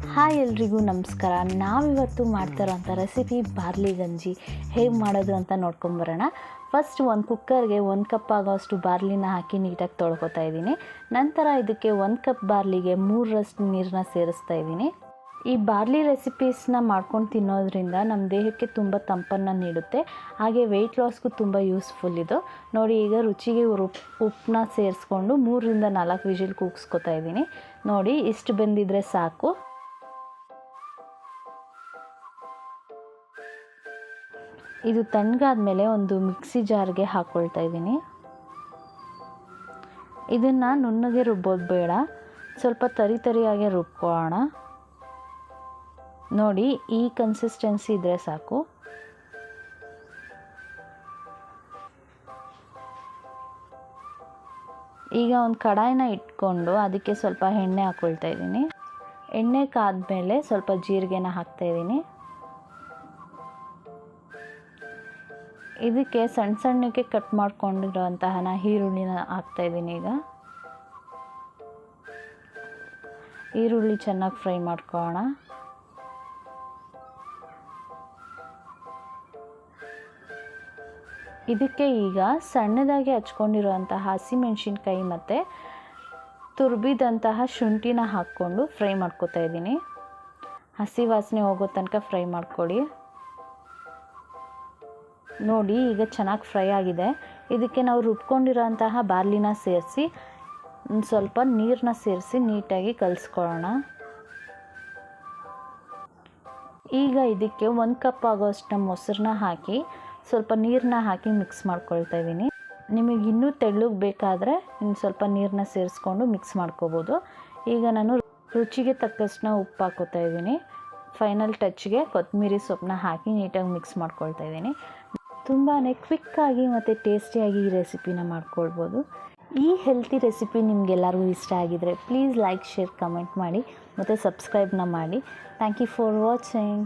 Hi ಎಲ್ರಿಗೂ ನಮಸ್ಕಾರ. ನಾವಿವತ್ತು ಮಾಡ್ತಾ ಇರೋಂಥ ರೆಸಿಪಿ ಬಾರ್ಲಿ ಗಂಜಿ ಹೇಗೆ ಮಾಡೋದು ಅಂತ ನೋಡ್ಕೊಂಬರೋಣ. ಫಸ್ಟ್ ಒಂದು ಕುಕ್ಕರ್ಗೆ 1 ಕಪ್ ಆಗೋಷ್ಟು ಬಾರ್ಲಿನ ಹಾಕಿ ನೀಟಾಗಿ ತೊಳ್ಕೊತಾ ಇದ್ದೀನಿ. ನಂತರ ಇದಕ್ಕೆ 1 ಕಪ್ ಬಾರ್ಲಿಗೆ 3ರಷ್ಟು ನೀರನ್ನ ಸೇರಿಸ್ತಾ ಇದ್ದೀನಿ. ಈ ಬಾರ್ಲಿ ರೆಸಿಪೀಸ್ನ ಮಾಡ್ಕೊಂಡು ತಿನ್ನೋದ್ರಿಂದ ನಮ್ಮ ದೇಹಕ್ಕೆ ತುಂಬ ತಂಪನ್ನು ನೀಡುತ್ತೆ, ಹಾಗೆ ವೆಯ್ಟ್ ಲಾಸ್ಗೂ ತುಂಬ ಯೂಸ್ಫುಲ್ ಇದು. ನೋಡಿ, ಈಗ ರುಚಿಗೆ ಉಪ್ಪನ್ನ ಸೇರಿಸ್ಕೊಂಡು 3ರಿಂದ 4 ವಿಜಿಲ್ ಕೂಗಿಸ್ಕೊತಾ ಇದ್ದೀನಿ. ನೋಡಿ, ಇಷ್ಟು ಬೆಂದಿದ್ರೆ ಸಾಕು. ಇದು ತಣ್ಣಗಾದ್ಮೇಲೆ ಒಂದು ಮಿಕ್ಸಿ ಜಾರ್ಗೆ ಹಾಕ್ಕೊಳ್ತಾ ಇದ್ದೀನಿ. ಇದನ್ನು ನುಣ್ಣಗೆ ರುಬ್ಬೋದು ಬೇಡ, ಸ್ವಲ್ಪ ತರಿಯಾಗೆ ರುಬ್ಕೊಳ್ಳೋಣ. ನೋಡಿ, ಈ ಕನ್ಸಿಸ್ಟೆನ್ಸಿ ಇದ್ದರೆ ಸಾಕು. ಈಗ ಒಂದು ಕಡಾಯಿನ ಇಟ್ಕೊಂಡು ಅದಕ್ಕೆ ಸ್ವಲ್ಪ ಎಣ್ಣೆ ಹಾಕ್ಕೊಳ್ತಾ ಇದ್ದೀನಿ. ಎಣ್ಣೆ ಕಾದ್ಮೇಲೆ ಸ್ವಲ್ಪ ಜೀರಿಗೆನ ಹಾಕ್ತಾ ಇದ್ದೀನಿ. ಇದಕ್ಕೆ ಸಣ್ಣಕ್ಕೆ ಕಟ್ ಮಾಡ್ಕೊಂಡಿರೋಂತಹ ಈರುಳ್ಳಿನ ಹಾಕ್ತಾಯಿದ್ದೀನಿ. ಈಗ ಈರುಳ್ಳಿ ಚೆನ್ನಾಗಿ ಫ್ರೈ ಮಾಡ್ಕೊಳ್ಳೋಣ. ಇದಕ್ಕೆ ಈಗ ಸಣ್ಣದಾಗಿ ಹಚ್ಕೊಂಡಿರುವಂತಹ ಹಸಿಮೆಣಸಿನ್ಕಾಯಿ ಮತ್ತು ತುರಿದಂತಹ ಶುಂಠಿನ ಹಾಕ್ಕೊಂಡು ಫ್ರೈ ಮಾಡ್ಕೊತಾ ಇದ್ದೀನಿ. ಹಸಿ ವಾಸನೆ ಹೋಗೋ ತನಕ ಫ್ರೈ ಮಾಡ್ಕೊಳ್ಳಿ. ನೋಡಿ, ಈಗ ಚೆನ್ನಾಗಿ ಫ್ರೈ ಆಗಿದೆ. ಇದಕ್ಕೆ ನಾವು ರುಬ್ಕೊಂಡಿರೋಂತಹ ಬಾರ್ಲಿನ ಸೇರಿಸಿ ಸ್ವಲ್ಪ ನೀರನ್ನ ಸೇರಿಸಿ ನೀಟಾಗಿ ಕಲಿಸ್ಕೊಳ್ಳೋಣ. ಈಗ ಇದಕ್ಕೆ 1 ಕಪ್ ಆಗೋಷ್ಟು ಮೊಸರನ್ನ ಹಾಕಿ ಸ್ವಲ್ಪ ನೀರನ್ನ ಹಾಕಿ ಮಿಕ್ಸ್ ಮಾಡ್ಕೊಳ್ತಾ ಇದ್ದೀನಿ. ನಿಮಗೆ ಇನ್ನೂ ತೆಳ್ಳಗೆ ಬೇಕಾದರೆ ಇನ್ನು ಸ್ವಲ್ಪ ನೀರನ್ನ ಸೇರಿಸ್ಕೊಂಡು ಮಿಕ್ಸ್ ಮಾಡ್ಕೋಬೋದು. ಈಗ ನಾನು ರುಚಿಗೆ ತಕ್ಕಷ್ಟು ಉಪ್ಪು ಹಾಕೋತಾ ಇದ್ದೀನಿ. ಫೈನಲ್ ಟಚ್ಗೆ ಕೊತ್ತಂಬರಿ ಸೊಪ್ಪನ್ನ ಹಾಕಿ ನೀಟಾಗಿ ಮಿಕ್ಸ್ ಮಾಡ್ಕೊಳ್ತಾ ಇದ್ದೀನಿ. ತುಂಬಾ ಕ್ವಿಕ್ಕಾಗಿ ಮತ್ತು ಟೇಸ್ಟಿಯಾಗಿ ಈ ರೆಸಿಪಿನ ಮಾಡ್ಕೊಳ್ಬೋದು. ಈ ಹೆಲ್ತಿ ರೆಸಿಪಿ ನಿಮಗೆಲ್ಲರಿಗೂ ಇಷ್ಟ ಆಗಿದರೆ ಪ್ಲೀಸ್ ಲೈಕ್, ಶೇರ್, ಕಮೆಂಟ್ ಮಾಡಿ ಮತ್ತು ಸಬ್ಸ್ಕ್ರೈಬ್ನ ಮಾಡಿ. Thank you for watching.